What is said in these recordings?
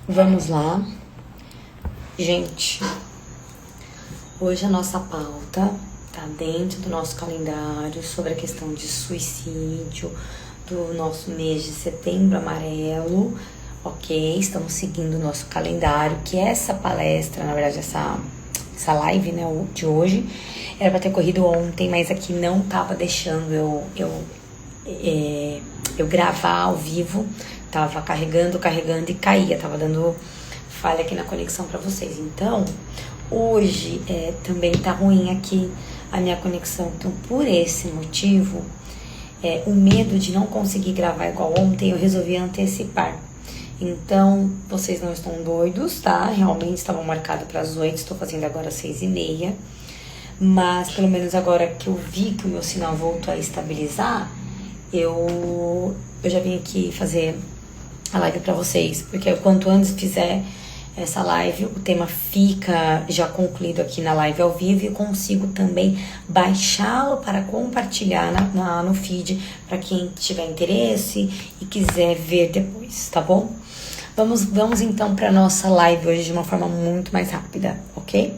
Vamos lá. Gente, hoje a nossa pauta tá dentro do nosso calendário sobre a questão de suicídio do nosso mês de setembro amarelo, ok? Estamos seguindo o nosso calendário, que é essa palestra, na verdade, essa live, né, de hoje, era pra ter corrido ontem, mas aqui não tava deixando eu gravar ao vivo. Tava carregando e caía, tava dando falha aqui na conexão pra vocês. Então, hoje também tá ruim aqui a minha conexão. Então, por esse motivo, o medo de não conseguir gravar igual ontem, eu resolvi antecipar. Então, vocês não estão doidos, tá? Realmente estavam marcados para as 8, estou fazendo agora às 6h30. Mas, pelo menos agora que eu vi que o meu sinal voltou a estabilizar, eu já vim aqui fazer a live pra vocês, porque quanto antes fizer essa live, o tema fica já concluído aqui na live ao vivo e eu consigo também baixá-lo para compartilhar no feed para quem tiver interesse e quiser ver depois, tá bom? Vamos então para nossa live hoje de uma forma muito mais rápida, ok?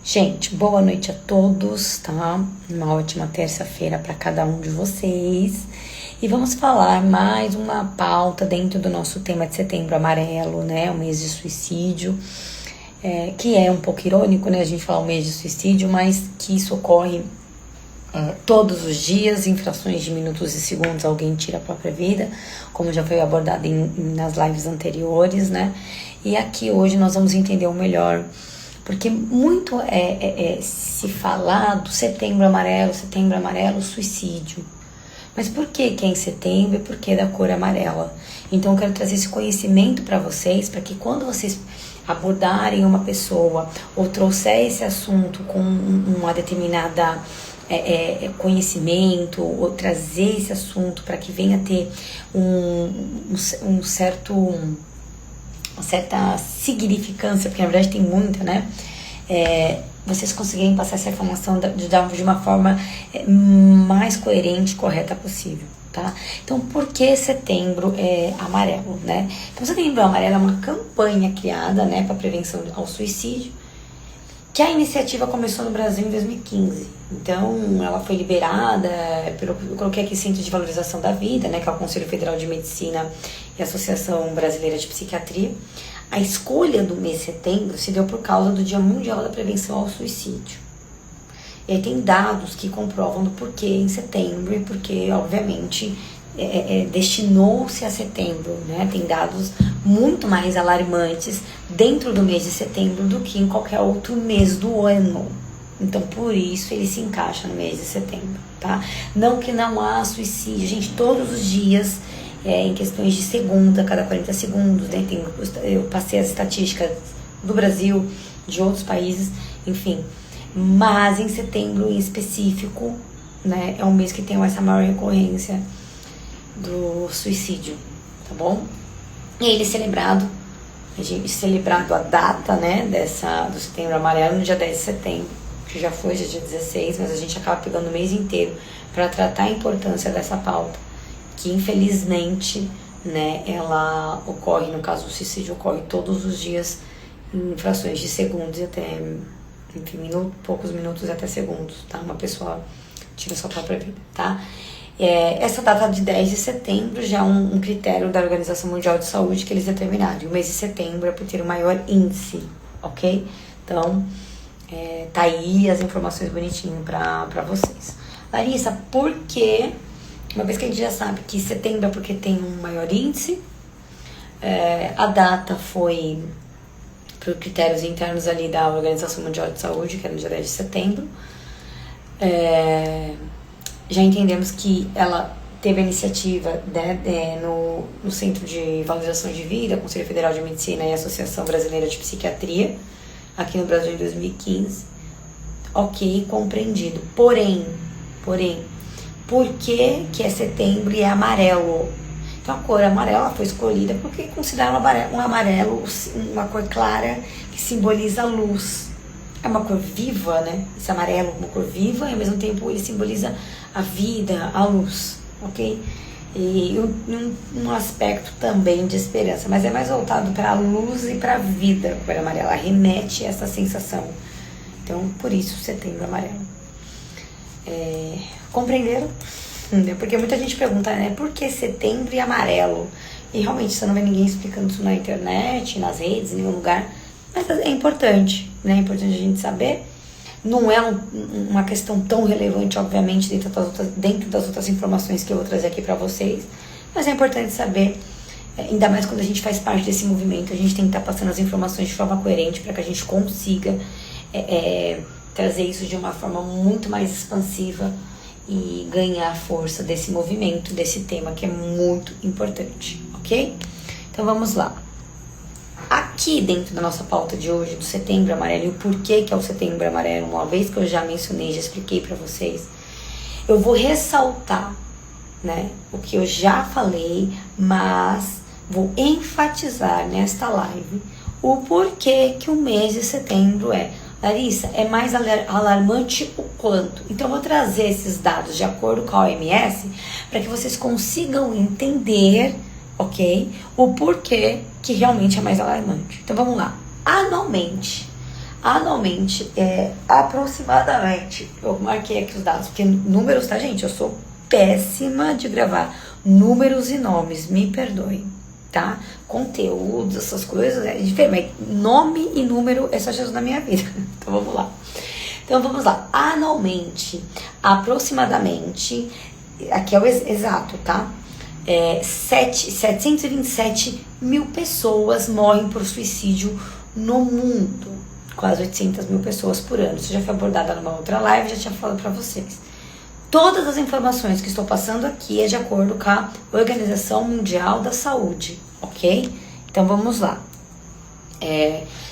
Gente, boa noite a todos, tá? Uma ótima terça-feira para cada um de vocês. E vamos falar mais uma pauta dentro do nosso tema de setembro amarelo, né? O mês de suicídio, que é um pouco irônico, né? A gente falar o mês de suicídio, mas que isso ocorre todos os dias, em frações de minutos e segundos, alguém tira a própria vida, como já foi abordado nas lives anteriores, né? E aqui hoje nós vamos entender o melhor, porque muito se falar do setembro amarelo, suicídio. Mas por que é em setembro e por que da cor amarela? Então eu quero trazer esse conhecimento para vocês, para que quando vocês abordarem uma pessoa ou trouxer esse assunto com uma determinada conhecimento, ou trazer esse assunto para que venha ter uma certa significância, porque na verdade tem muita, né? Vocês conseguirem passar essa informação de uma forma mais coerente e correta possível, tá? Então, por que setembro é amarelo, né? Então, setembro amarelo é uma campanha criada, né, para prevenção ao suicídio, que a iniciativa começou no Brasil em 2015. Então, ela foi liberada eu coloquei aqui Centro de Valorização da Vida, né, que é o Conselho Federal de Medicina e a Associação Brasileira de Psiquiatria. A escolha do mês de setembro se deu por causa do Dia Mundial da Prevenção ao Suicídio. E aí tem dados que comprovam do porquê em setembro e porque, obviamente, destinou-se a setembro, né? Tem dados muito mais alarmantes dentro do mês de setembro do que em qualquer outro mês do ano. Então, por isso, ele se encaixa no mês de setembro, tá? Não que não há suicídio. Gente, todos os dias, em questões de segundos, a cada 40 segundos, né? Eu passei as estatísticas do Brasil, de outros países, enfim. Mas em setembro, em específico, né? É um mês que tem essa maior recorrência do suicídio, tá bom? E ele celebrado a data, né, do setembro amarelo no dia 10 de setembro, que já foi dia 16, mas a gente acaba pegando o mês inteiro para tratar a importância dessa pauta, que infelizmente, né, ela ocorre, no caso do suicídio, ocorre todos os dias em frações de segundos e até, enfim, poucos minutos e até segundos, tá? Uma pessoa tira sua própria vida, tá? Essa data de 10 de setembro já é um critério da Organização Mundial de Saúde que eles determinaram. E o mês de setembro é por ter o maior índice, ok? Então, tá aí as informações bonitinho pra vocês. Larissa, por que, uma vez que a gente já sabe que setembro é porque tem um maior índice, a data foi por critérios internos ali da Organização Mundial de Saúde, que era no dia 10 de setembro, já entendemos que ela teve a iniciativa, né, no Centro de Valorização de Vida, Conselho Federal de Medicina e Associação Brasileira de Psiquiatria, aqui no Brasil em 2015. Ok, compreendido. Porém, por que é setembro e é amarelo? Então a cor amarela foi escolhida porque considera um amarelo uma cor clara que simboliza a luz. É uma cor viva, né? Esse amarelo é uma cor viva e ao mesmo tempo ele simboliza a vida, a luz, ok? e um aspecto também de esperança, mas é mais voltado para a luz e para a vida. A cor amarela remete a essa sensação. Então, por isso, Setembro Amarelo. Compreenderam? Porque muita gente pergunta, né, por que setembro e amarelo? E realmente você não vê ninguém explicando isso na internet, nas redes, em nenhum lugar. Mas é importante, né? É importante a gente saber. Não é uma questão tão relevante, obviamente, dentro das outras informações que eu vou trazer aqui pra vocês. Mas é importante saber, ainda mais quando a gente faz parte desse movimento, a gente tem que estar passando as informações de forma coerente para que a gente consiga trazer isso de uma forma muito mais expansiva e ganhar força desse movimento, desse tema que é muito importante, ok? Então vamos lá. Aqui dentro da nossa pauta de hoje, do Setembro Amarelo, e o porquê que é o Setembro Amarelo, uma vez que eu já mencionei, já expliquei pra vocês, eu vou ressaltar, né, o que eu já falei, mas vou enfatizar nesta live o porquê que o mês de setembro Larissa, é mais alarmante o quanto? Então eu vou trazer esses dados de acordo com a OMS para que vocês consigam entender, ok? O porquê que realmente é mais alarmante. Então vamos lá. Anualmente aproximadamente, eu marquei aqui os dados, porque números, tá, gente? Eu sou péssima de gravar números e nomes, me perdoem, tá? Conteúdos, essas coisas, é diferente, mas nome e número é só Jesus na minha vida. Então vamos lá. Anualmente, aproximadamente, aqui é o exato, tá? 727 mil pessoas morrem por suicídio no mundo. Quase 800 mil pessoas por ano. Isso já foi abordado numa outra live, já tinha falado pra vocês. Todas as informações que estou passando aqui é de acordo com a Organização Mundial da Saúde, ok? Então vamos lá.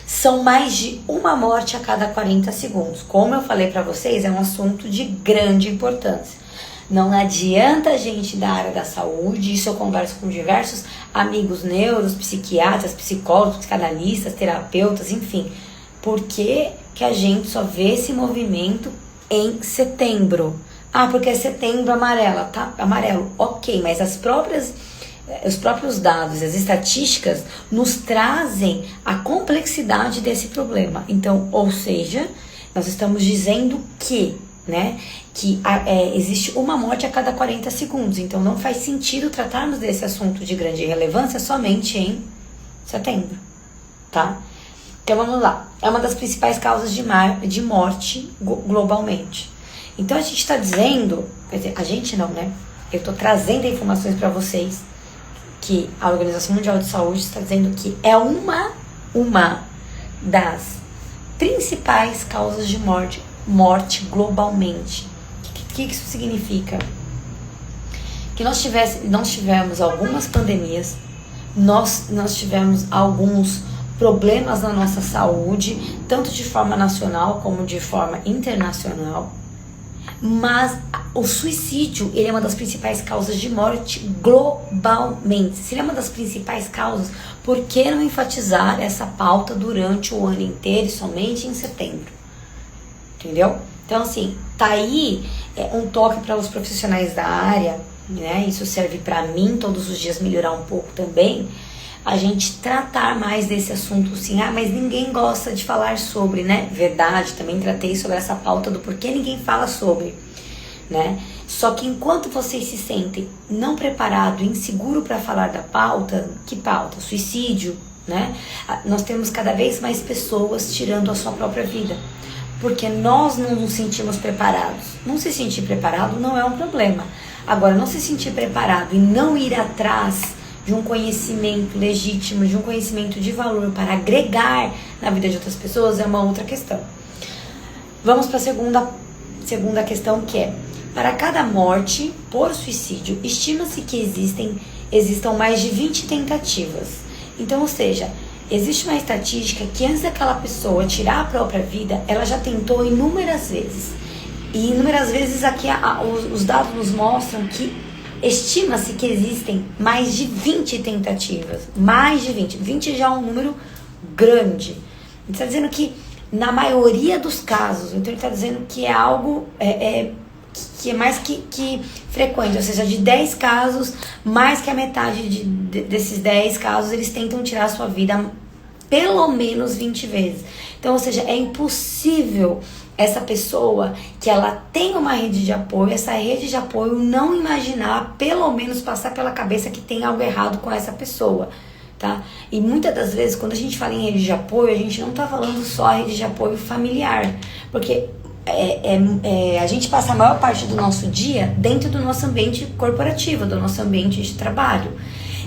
São mais de uma morte a cada 40 segundos. Como eu falei pra vocês, é um assunto de grande importância. Não adianta a gente da área da saúde, isso eu converso com diversos amigos neuros, psiquiatras, psicólogos, psicanalistas, terapeutas, enfim. Por que que a gente só vê esse movimento em setembro? Porque é setembro amarelo. Ok, mas os próprios dados, as estatísticas nos trazem a complexidade desse problema. Então, ou seja, nós estamos dizendo que existe uma morte a cada 40 segundos. Então, não faz sentido tratarmos desse assunto de grande relevância somente em setembro, tá? Então, vamos lá. É uma das principais causas de morte globalmente. Então a gente está dizendo, quer dizer, a gente não, né? Eu estou trazendo informações para vocês que a Organização Mundial de Saúde está dizendo que é uma das principais causas de morte globalmente. O que isso significa? Que nós tivemos algumas pandemias, nós tivemos alguns problemas na nossa saúde, tanto de forma nacional como de forma internacional. Mas o suicídio, ele é uma das principais causas de morte globalmente. Se ele é uma das principais causas, por que não enfatizar essa pauta durante o ano inteiro e somente em setembro? Entendeu? Então, assim, tá aí um toque para os profissionais da área, né? Isso serve para mim todos os dias melhorar um pouco também. A gente tratar mais desse assunto, assim, mas ninguém gosta de falar sobre, né? Verdade, também tratei sobre essa pauta do porquê ninguém fala sobre, né? Só que enquanto vocês se sentem não preparado, inseguro para falar da pauta, que pauta? Suicídio, né? Nós temos cada vez mais pessoas tirando a sua própria vida, porque nós não nos sentimos preparados. Não se sentir preparado não é um problema. Agora, não se sentir preparado e não ir atrás de um conhecimento legítimo, de um conhecimento de valor para agregar na vida de outras pessoas é uma outra questão. Vamos para a segunda questão, que é: para cada morte por suicídio, estima-se que existam mais de 20 tentativas. Então, ou seja, existe uma estatística que antes daquela pessoa tirar a própria vida, ela já tentou inúmeras vezes. E inúmeras vezes aqui os dados nos mostram que estima-se que existem mais de 20 tentativas. Mais de 20. 20 já é um número grande. Ele está dizendo que na maioria dos casos, então ele está dizendo que é algo que é mais que frequente, ou seja, de 10 casos, mais que a metade desses 10 casos, eles tentam tirar a sua vida pelo menos 20 vezes. Então, ou seja, é impossível essa pessoa que ela tem uma rede de apoio, essa rede de apoio não imaginar, pelo menos passar pela cabeça que tem algo errado com essa pessoa, tá? E muitas das vezes, quando a gente fala em rede de apoio, a gente não tá falando só a rede de apoio familiar, porque a gente passa a maior parte do nosso dia dentro do nosso ambiente corporativo, do nosso ambiente de trabalho.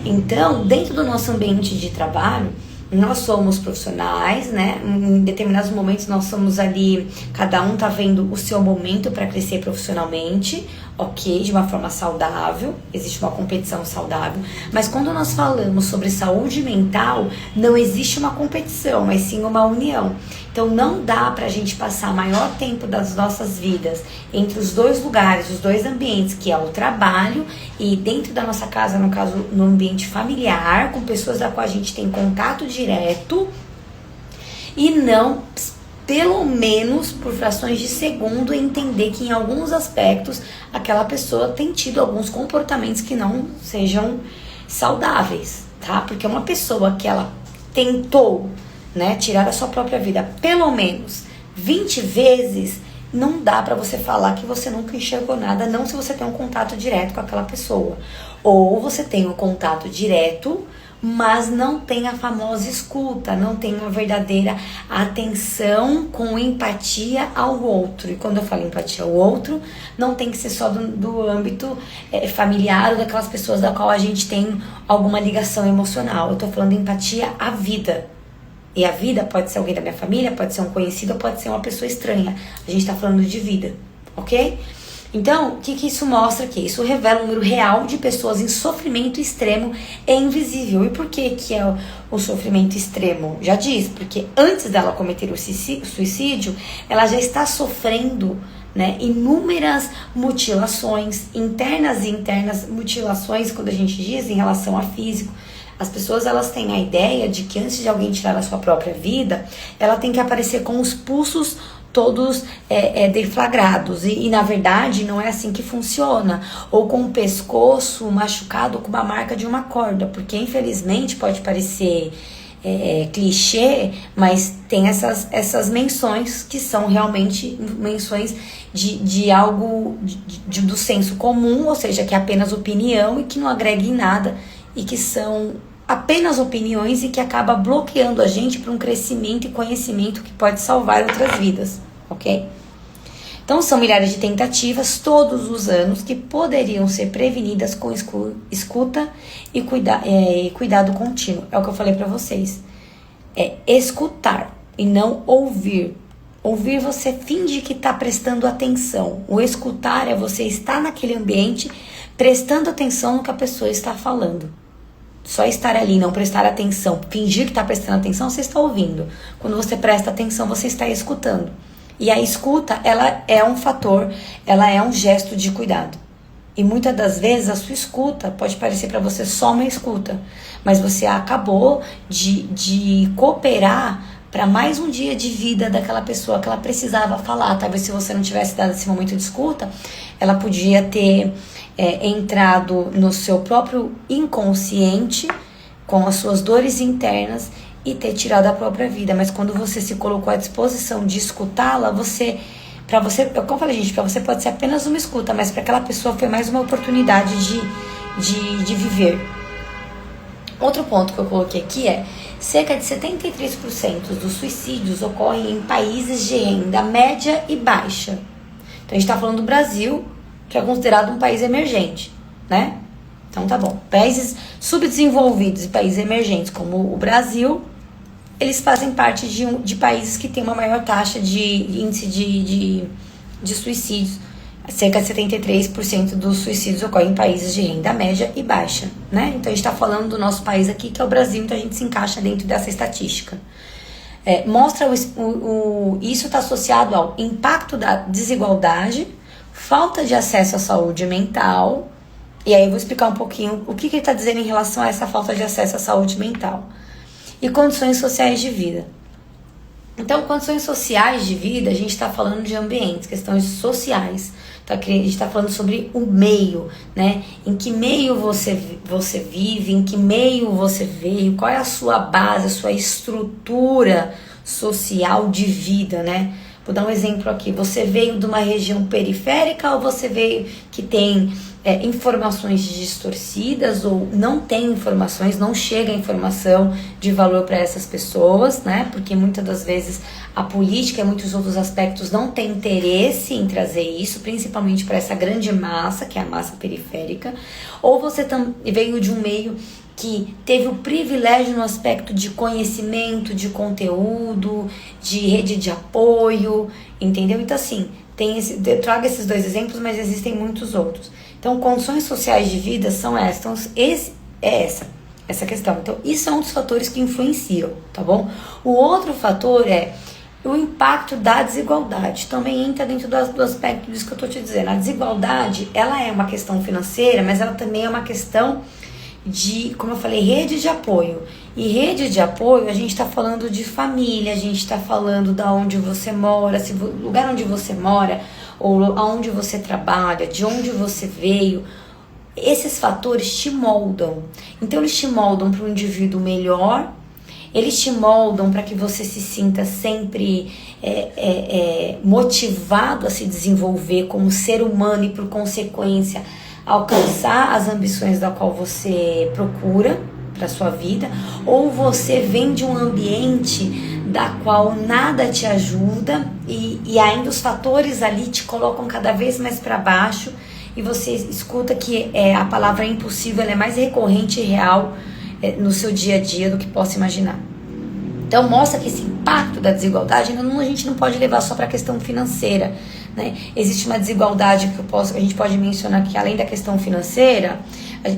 Então, dentro do nosso ambiente de trabalho, nós somos profissionais, né? Em determinados momentos nós somos ali, cada um tá vendo o seu momento para crescer profissionalmente, ok, de uma forma saudável, existe uma competição saudável, mas quando nós falamos sobre saúde mental, não existe uma competição, mas sim uma união. Então não dá pra gente passar maior tempo das nossas vidas entre os dois lugares, os dois ambientes, que é o trabalho e dentro da nossa casa, no caso, no ambiente familiar, com pessoas da qual a gente tem contato direto, e não, pelo menos por frações de segundo, entender que em alguns aspectos aquela pessoa tem tido alguns comportamentos que não sejam saudáveis, tá? Porque uma pessoa que ela tentou, né, tirar a sua própria vida pelo menos 20 vezes, não dá pra você falar que você nunca enxergou nada, não se você tem um contato direto com aquela pessoa. Ou você tem um contato direto, mas não tem a famosa escuta, não tem uma verdadeira atenção com empatia ao outro. E quando eu falo empatia ao outro, não tem que ser só do âmbito familiar ou daquelas pessoas da qual a gente tem alguma ligação emocional. Eu tô falando de empatia à vida. E a vida pode ser alguém da minha família, pode ser um conhecido, pode ser uma pessoa estranha. A gente tá falando de vida, ok? Então, o que isso mostra aqui? Isso revela um número real de pessoas em sofrimento extremo e invisível. E por que é o sofrimento extremo? Já diz, porque antes dela cometer o suicídio, ela já está sofrendo, né, inúmeras mutilações internas e internas, mutilações, quando a gente diz em relação a físico. As pessoas, elas têm a ideia de que antes de alguém tirar a sua própria vida, ela tem que aparecer com os pulsos todos deflagrados. E na verdade, não é assim que funciona. Ou com o pescoço machucado com uma marca de uma corda. Porque, infelizmente, pode parecer clichê, mas tem essas menções que são realmente menções de algo do senso comum, ou seja, que é apenas opinião e que não agrega em nada e que são apenas opiniões e que acaba bloqueando a gente para um crescimento e conhecimento que pode salvar outras vidas, ok? Então são milhares de tentativas todos os anos que poderiam ser prevenidas com escuta e cuidado contínuo. É o que eu falei para vocês. É escutar e não ouvir. Ouvir, você finge que está prestando atenção. O escutar é você estar naquele ambiente prestando atenção no que a pessoa está falando. Só estar ali, não prestar atenção, fingir que está prestando atenção, você está ouvindo. Quando você presta atenção, você está escutando. E a escuta, ela é um fator, ela é um gesto de cuidado. E muitas das vezes a sua escuta pode parecer para você só uma escuta, mas você acabou de cooperar para mais um dia de vida daquela pessoa que ela precisava falar. Talvez se você não tivesse dado esse momento de escuta, ela podia ter entrado no seu próprio inconsciente com as suas dores internas e ter tirado a própria vida. Mas quando você se colocou à disposição de escutá-la, como eu falei, gente, para você pode ser apenas uma escuta, mas para aquela pessoa foi mais uma oportunidade de viver. Outro ponto que eu coloquei aqui é: cerca de 73% dos suicídios ocorrem em países de renda média e baixa. Então a gente está falando do Brasil, que é considerado um país emergente, né? Então tá bom. Países subdesenvolvidos e países emergentes, como o Brasil, eles fazem parte de países que têm uma maior taxa de índice de suicídios. Cerca de 73% dos suicídios ocorrem em países de renda média e baixa, né? Então a gente tá falando do nosso país aqui, que é o Brasil, então a gente se encaixa dentro dessa estatística. Mostra isso está associado ao impacto da desigualdade, falta de acesso à saúde mental, e aí eu vou explicar um pouquinho o que ele está dizendo em relação a essa falta de acesso à saúde mental, e condições sociais de vida. Então, condições sociais de vida, a gente está falando de ambientes, questões sociais. A gente está falando sobre o meio, né? Em que meio você vive, em que meio você veio, qual é a sua base, a sua estrutura social de vida, né? Vou dar um exemplo aqui. Você veio de uma região periférica ou você veio que tem informações distorcidas ou não tem informações, não chega a informação de valor para essas pessoas, né? Porque muitas das vezes a política e muitos outros aspectos não tem interesse em trazer isso, principalmente para essa grande massa, que é a massa periférica. Ou você veio de um meio que teve o privilégio no aspecto de conhecimento, de conteúdo, de rede de apoio, entendeu? Então, assim, eu trago esses 2 exemplos, mas existem muitos outros. Então, condições sociais de vida são essas. Então, essa questão. Então, isso é um dos fatores que influenciam, tá bom? O outro fator é o impacto da desigualdade. Também entra dentro do aspecto disso que eu tô te dizendo. A desigualdade, ela é uma questão financeira, mas ela também é uma questão de, como eu falei, rede de apoio. E rede de apoio, a gente está falando de família, a gente está falando da onde você mora, lugar onde você mora, ou aonde você trabalha, de onde você veio. Esses fatores te moldam. Então, eles te moldam para um indivíduo melhor, eles te moldam para que você se sinta sempre motivado a se desenvolver como ser humano e, por consequência, alcançar as ambições da qual você procura para sua vida, ou você vem de um ambiente da qual nada te ajuda e ainda os fatores ali te colocam cada vez mais para baixo e você escuta que a palavra impossível ela é mais recorrente e real no seu dia a dia do que possa imaginar. Então mostra que esse impacto da desigualdade a gente não pode levar só para a questão financeira, né? Existe uma desigualdade que a gente pode mencionar que além da questão financeira,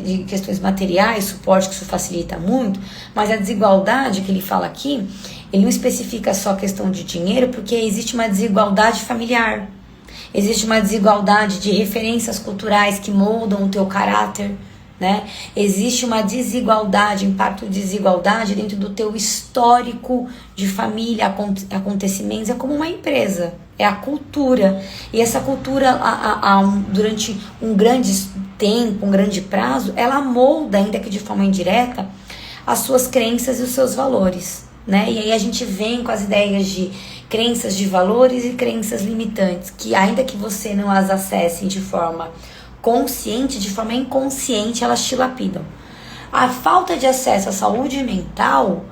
de questões materiais, suporte, que isso facilita muito, mas a desigualdade que ele fala aqui, ele não especifica só a questão de dinheiro, porque existe uma desigualdade familiar, existe uma desigualdade de referências culturais que moldam o teu caráter, né? Existe uma desigualdade, impacto de desigualdade dentro do teu histórico de família, acontecimentos, é como uma empresa, é a cultura, e essa cultura durante um grande tempo, um grande prazo, ela molda, ainda que de forma indireta, as suas crenças e os seus valores, né? E aí a gente vem com as ideias de crenças de valores e crenças limitantes, que ainda que você não as acesse de forma consciente, de forma inconsciente, elas te lapidam. A falta de acesso à saúde mental,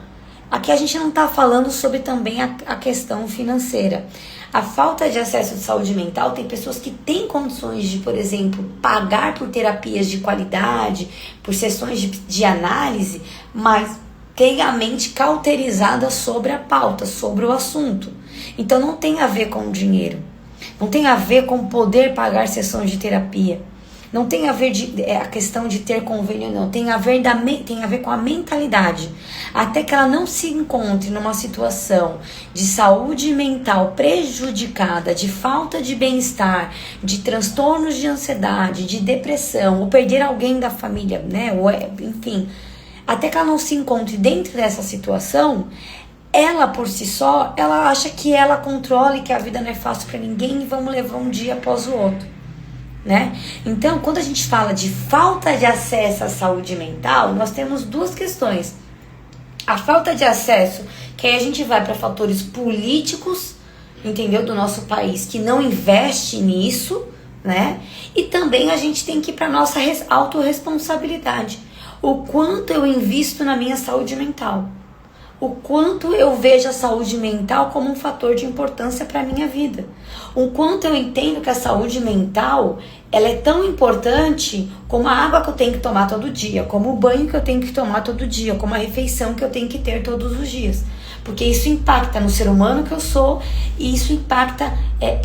aqui a gente não está falando sobre também a questão financeira. A falta de acesso à saúde mental, tem pessoas que têm condições de, por exemplo, pagar por terapias de qualidade, por sessões de análise, mas tem a mente cauterizada sobre a pauta, sobre o assunto. Então não tem a ver com o dinheiro, não tem a ver com poder pagar sessões de terapia, não tem a ver a questão de ter convênio, não. Tem a ver com a mentalidade. Até que ela não se encontre numa situação de saúde mental prejudicada, de falta de bem-estar, de transtornos de ansiedade, de depressão, ou perder alguém da família, né? Ou, enfim, até que ela não se encontre dentro dessa situação, ela por si só, ela acha que ela controla e que a vida não é fácil para ninguém e vamos levar um dia após o outro, né? Então, quando a gente fala de falta de acesso à saúde mental, nós temos duas questões. A falta de acesso, que aí a gente vai para fatores políticos, entendeu? Do nosso país, que não investe nisso, né? E também a gente tem que ir para nossa autorresponsabilidade. O quanto eu invisto na minha saúde mental. O quanto eu vejo a saúde mental como um fator de importância para a minha vida. O quanto eu entendo que a saúde mental ela é tão importante como a água que eu tenho que tomar todo dia, como o banho que eu tenho que tomar todo dia, como a refeição que eu tenho que ter todos os dias. Porque isso impacta no ser humano que eu sou e isso impacta,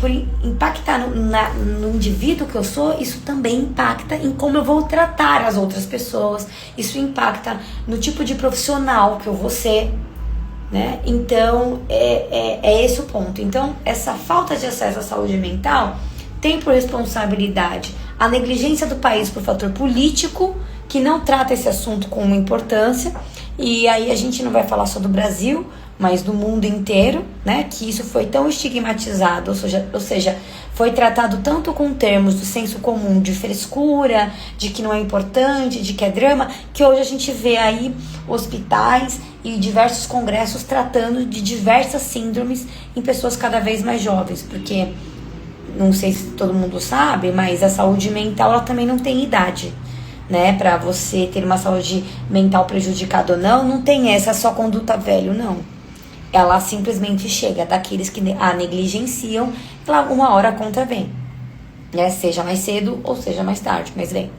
por impactar no indivíduo que eu sou, isso também impacta em como eu vou tratar as outras pessoas, isso impacta no tipo de profissional que eu vou ser, né? Então, é esse o ponto. Então, essa falta de acesso à saúde mental tem por responsabilidade a negligência do país por fator político, que não trata esse assunto com importância, e aí a gente não vai falar só do Brasil, mas no mundo inteiro, né, que isso foi tão estigmatizado, ou seja, foi tratado tanto com termos do senso comum de frescura, de que não é importante, de que é drama, que hoje a gente vê aí hospitais e diversos congressos tratando de diversas síndromes em pessoas cada vez mais jovens, porque não sei se todo mundo sabe, mas a saúde mental ela também não tem idade, né? Para você ter uma saúde mental prejudicada ou não, não tem essa só conduta velho, não. Ela simplesmente chega daqueles que a negligenciam, ela, uma hora a conta vem, né? Seja mais cedo ou seja mais tarde, mas vem.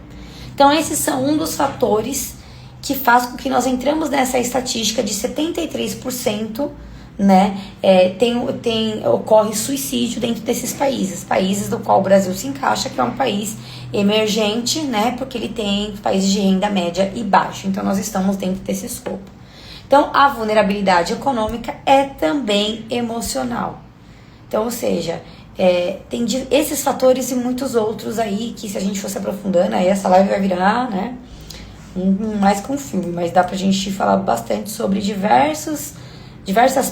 Então esses são um dos fatores que faz com que nós entramos nessa estatística de 73%, né? Ocorre suicídio dentro desses países do qual o Brasil se encaixa, que é um país emergente, né? Porque ele tem países de renda média e baixa, então nós estamos dentro desse escopo. Então, a vulnerabilidade econômica é também emocional. Então, ou seja, tem esses fatores e muitos outros aí que, se a gente fosse aprofundando, aí essa live vai virar, né, mais que um filme, mas dá pra gente falar bastante sobre diversas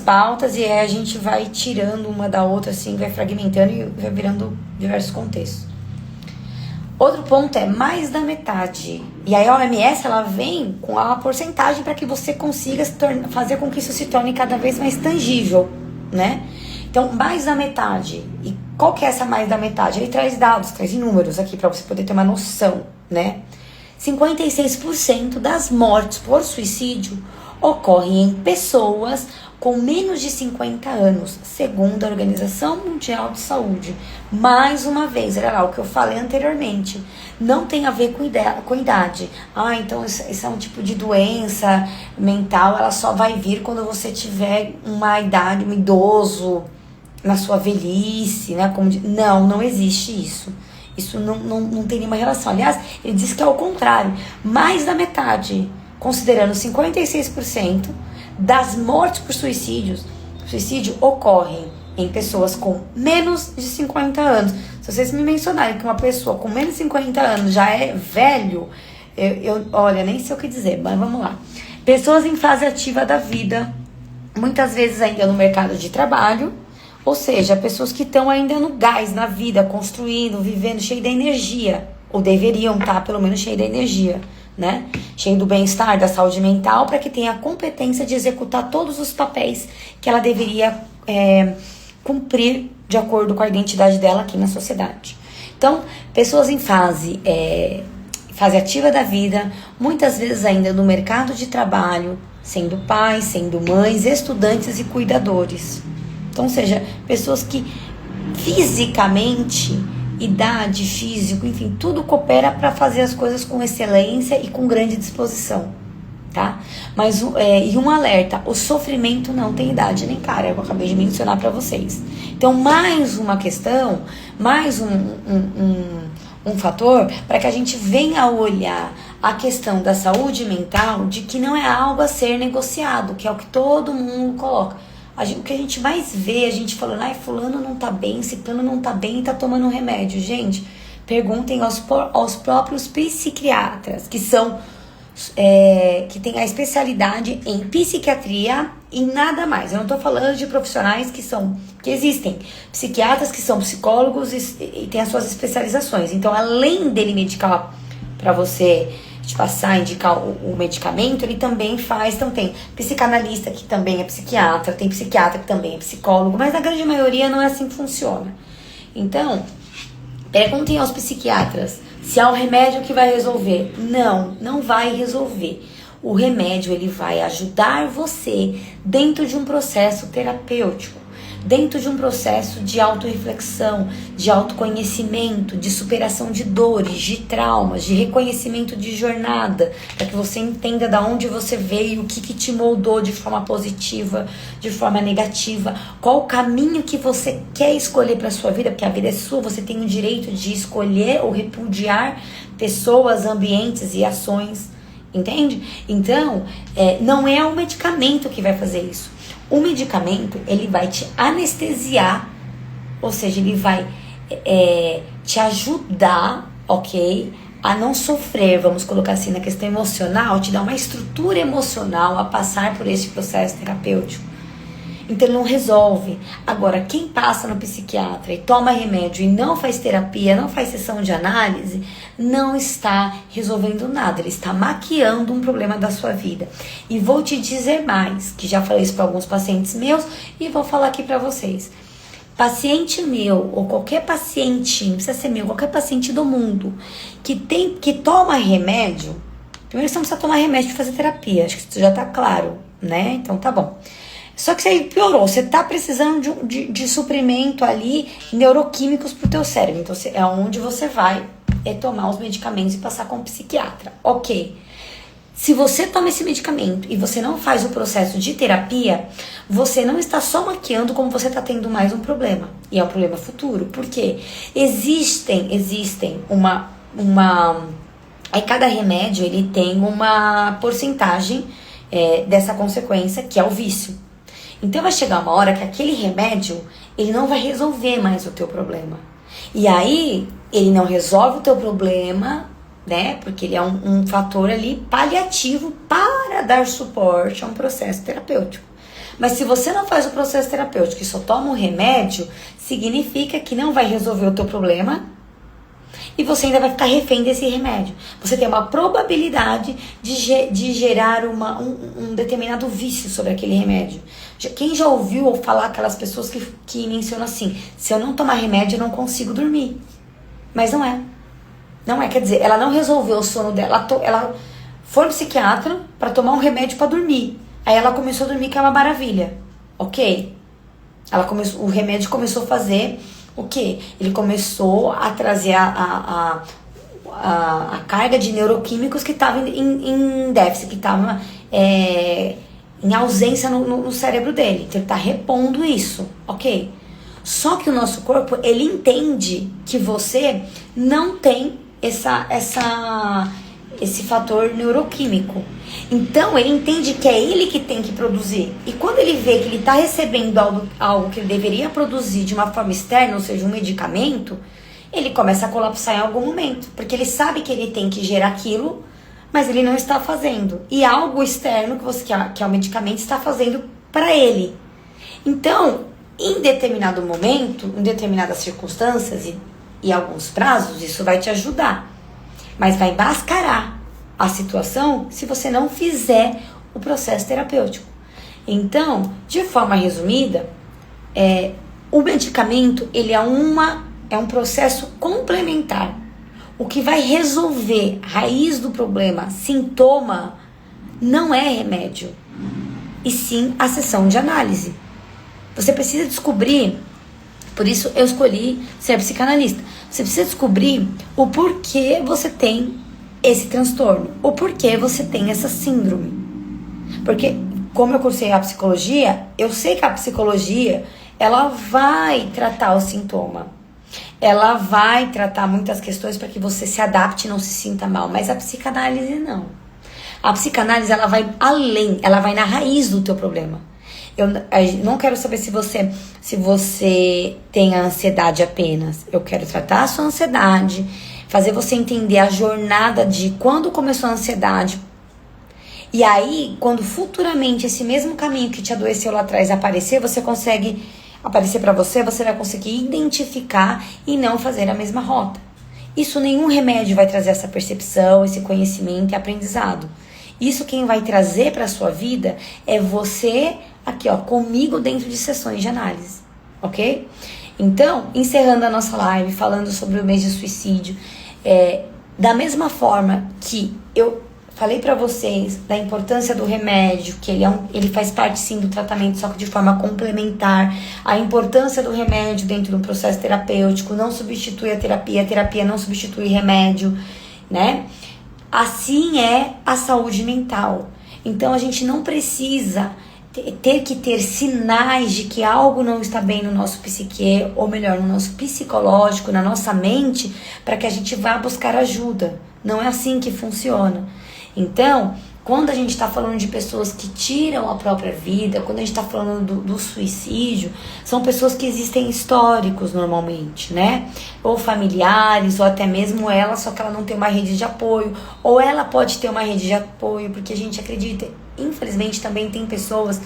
pautas, e aí a gente vai tirando uma da outra, assim, vai fragmentando e vai virando diversos contextos. Outro ponto é mais da metade. E aí a OMS, ela vem com a porcentagem para que você consiga fazer com que isso se torne cada vez mais tangível, né? Então, mais da metade. E qual que é essa mais da metade? Ele traz dados, traz números aqui para você poder ter uma noção, né? 56% das mortes por suicídio ocorrem em pessoas com menos de 50 anos, segundo a Organização Mundial de Saúde. Mais uma vez, olha lá o que eu falei anteriormente, não tem a ver com idade. Então isso é um tipo de doença mental, ela só vai vir quando você tiver uma idade, um idoso, na sua velhice, né? Não existe isso. Isso não tem nenhuma relação. Aliás, ele diz que é o contrário, mais da metade, considerando 56%, das mortes por suicídio ocorrem em pessoas com menos de 50 anos. Se vocês me mencionarem que uma pessoa com menos de 50 anos já é velho, olha, nem sei o que dizer, mas vamos lá. Pessoas em fase ativa da vida, muitas vezes ainda no mercado de trabalho, ou seja, pessoas que estão ainda no gás, na vida, construindo, vivendo, cheio de energia, ou deveriam estar pelo menos cheio de energia, né? Cheio do bem-estar, da saúde mental, para que tenha a competência de executar todos os papéis que ela deveria cumprir de acordo com a identidade dela aqui na sociedade. Então, pessoas em fase ativa da vida, muitas vezes ainda no mercado de trabalho, sendo pais, sendo mães, estudantes e cuidadores. Então, ou seja, pessoas que fisicamente, idade, físico, enfim, tudo coopera para fazer as coisas com excelência e com grande disposição, tá? Mas, e um alerta, o sofrimento não tem idade nem cara, eu acabei de mencionar para vocês. Então, mais uma questão, mais um fator para que a gente venha a olhar a questão da saúde mental, de que não é algo a ser negociado, que é o que todo mundo coloca. O que a gente mais vê, a gente falando, fulano não tá bem, ciclano não tá bem e tá tomando remédio. Gente, perguntem aos próprios psiquiatras, que são, que têm a especialidade em psiquiatria e nada mais. Eu não tô falando de profissionais que existem, psiquiatras que são psicólogos e têm as suas especializações. Então, além dele medicar para você, de passar, indicar o medicamento, ele também faz. Então tem psicanalista que também é psiquiatra, tem psiquiatra que também é psicólogo, mas na grande maioria não é assim que funciona. Então, perguntem aos psiquiatras se há um remédio que vai resolver. Não vai resolver. O remédio, ele vai ajudar você dentro de um processo terapêutico, dentro de um processo de autorreflexão, de autoconhecimento, de superação de dores, de traumas, de reconhecimento de jornada, para que você entenda de onde você veio, o que te moldou de forma positiva, de forma negativa, qual o caminho que você quer escolher para a sua vida, porque a vida é sua, você tem o direito de escolher ou repudiar pessoas, ambientes e ações, entende? Então, não é o medicamento que vai fazer isso. O medicamento, ele vai te anestesiar, ou seja, ele vai te ajudar, ok? A não sofrer, vamos colocar assim, na questão emocional, te dar uma estrutura emocional a passar por esse processo terapêutico. Então ele não resolve. Agora, quem passa no psiquiatra e toma remédio e não faz terapia, não faz sessão de análise, não está resolvendo nada. Ele está maquiando um problema da sua vida. E vou te dizer mais, que já falei isso para alguns pacientes meus e vou falar aqui para vocês. Paciente meu, ou qualquer paciente, não precisa ser meu, qualquer paciente do mundo que toma remédio, primeiro você não precisa tomar remédio para fazer terapia, acho que isso já tá claro, né? Então tá bom. Só que você piorou, você tá precisando de suprimento ali, neuroquímicos pro teu cérebro. Então é onde você vai tomar os medicamentos e passar com o psiquiatra. Ok. Se você toma esse medicamento e você não faz o processo de terapia, você não está só maquiando, como você está tendo mais um problema. E é um problema futuro. Por quê? Existem aí cada remédio, ele tem uma porcentagem dessa consequência, que é o vício. Então vai chegar uma hora que aquele remédio, ele não vai resolver mais o teu problema. E aí, ele não resolve o teu problema, né? Porque ele é um fator ali paliativo para dar suporte a um processo terapêutico. Mas se você não faz o processo terapêutico e só toma um remédio, significa que não vai resolver o teu problema e você ainda vai ficar refém desse remédio. Você tem uma probabilidade de gerar um determinado vício sobre aquele remédio. Quem já ouviu ou falar aquelas pessoas que mencionam assim, se eu não tomar remédio eu não consigo dormir. Mas não é. Não é, quer dizer, ela não resolveu o sono dela, ela foi no psiquiatra para tomar um remédio para dormir. Aí ela começou a dormir, que é uma maravilha. Ok. O remédio começou a fazer o quê? Ele começou a trazer a carga de neuroquímicos que estava em déficit, que estava em ausência no cérebro dele. Então ele está repondo isso, ok? Só que o nosso corpo, ele entende que você não tem esse fator neuroquímico. Então ele entende que é ele que tem que produzir. E quando ele vê que ele está recebendo algo que ele deveria produzir de uma forma externa, ou seja, um medicamento, ele começa a colapsar em algum momento. Porque ele sabe que ele tem que gerar aquilo, mas ele não está fazendo. E algo externo que é o medicamento está fazendo para ele. Então, em determinado momento, em determinadas circunstâncias e alguns prazos, isso vai te ajudar. Mas vai mascarar a situação se você não fizer o processo terapêutico. Então, de forma resumida, o medicamento ele é um processo complementar. O que vai resolver a raiz do problema, sintoma, não é remédio, e sim a sessão de análise. Você precisa descobrir, por isso eu escolhi ser psicanalista. Você precisa descobrir o porquê você tem esse transtorno, o porquê você tem essa síndrome. Porque, como eu cursei a psicologia, eu sei que a psicologia, ela vai tratar o sintoma. Ela vai tratar muitas questões para que você se adapte e não se sinta mal, mas a psicanálise não. A psicanálise, ela vai além, ela vai na raiz do teu problema. Eu não quero saber se você tem a ansiedade apenas. Eu quero tratar a sua ansiedade, fazer você entender a jornada de quando começou a ansiedade. E aí, quando futuramente esse mesmo caminho que te adoeceu lá atrás aparecer, você consegue aparecer para você vai conseguir identificar e não fazer a mesma rota. Isso nenhum remédio vai trazer essa percepção, esse conhecimento e aprendizado. Isso quem vai trazer para a sua vida é você aqui, ó, comigo dentro de sessões de análise, ok? Então, encerrando a nossa live, falando sobre o mês de suicídio, da mesma forma que eu falei pra vocês da importância do remédio, que ele faz parte sim do tratamento, só que de forma complementar, a importância do remédio dentro do processo terapêutico, não substitui a terapia não substitui remédio, né? Assim é a saúde mental. Então a gente não precisa ter sinais de que algo não está bem no nosso psique, ou melhor, no nosso psicológico, na nossa mente, para que a gente vá buscar ajuda. Não é assim que funciona. Então, quando a gente está falando de pessoas que tiram a própria vida, quando a gente está falando do suicídio, são pessoas que existem históricos normalmente, né? Ou familiares, ou até mesmo ela, só que ela não tem uma rede de apoio, ou ela pode ter uma rede de apoio, porque a gente acredita, infelizmente também tem pessoas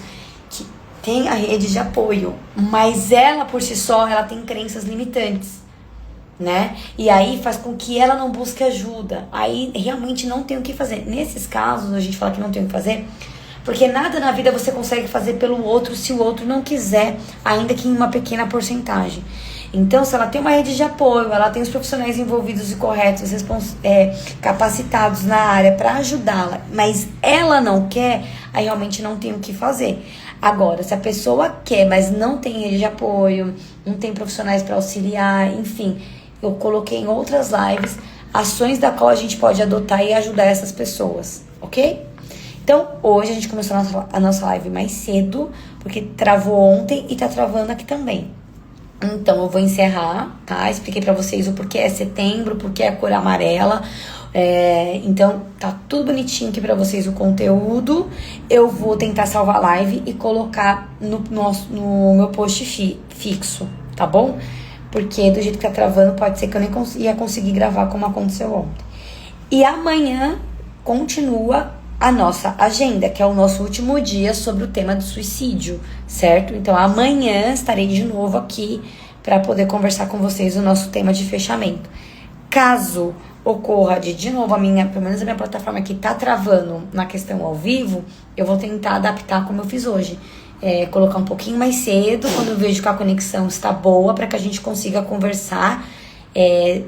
que tem a rede de apoio, mas ela por si só, ela tem crenças limitantes, né? E aí faz com que ela não busque ajuda. Aí realmente não tem o que fazer. Nesses casos, a gente fala que não tem o que fazer, porque nada na vida você consegue fazer pelo outro se o outro não quiser, ainda que em uma pequena porcentagem. Então, se ela tem uma rede de apoio, ela tem os profissionais envolvidos e corretos, capacitados na área para ajudá-la, mas ela não quer, aí realmente não tem o que fazer. Agora, se a pessoa quer, mas não tem rede de apoio, não tem profissionais para auxiliar, enfim, eu coloquei em outras lives ações da qual a gente pode adotar e ajudar essas pessoas, ok? Então, hoje a gente começou a nossa live mais cedo, porque travou ontem e tá travando aqui também. Então, eu vou encerrar, tá? Expliquei pra vocês o porquê é setembro, porquê é a cor amarela. Então, tá tudo bonitinho aqui pra vocês o conteúdo. Eu vou tentar salvar a live e colocar no meu post fixo, tá bom? Porque do jeito que tá travando, pode ser que eu nem ia conseguir gravar como aconteceu ontem. E amanhã continua a nossa agenda, que é o nosso último dia sobre o tema do suicídio, certo? Então amanhã estarei de novo aqui para poder conversar com vocês o nosso tema de fechamento. Caso ocorra de novo pelo menos a minha plataforma que tá travando na questão ao vivo, eu vou tentar adaptar como eu fiz hoje. Colocar um pouquinho mais cedo, quando eu vejo que a conexão está boa, para que a gente consiga conversar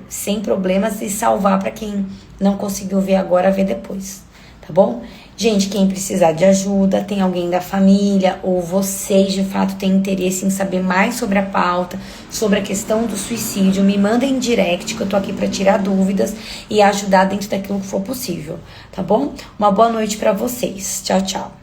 sem problemas e salvar para quem não conseguiu ver agora, ver depois. Tá bom? Gente, quem precisar de ajuda, tem alguém da família ou vocês de fato têm interesse em saber mais sobre a pauta, sobre a questão do suicídio, me mandem direct que eu tô aqui para tirar dúvidas e ajudar dentro daquilo que for possível, tá bom? Uma boa noite para vocês. Tchau, tchau.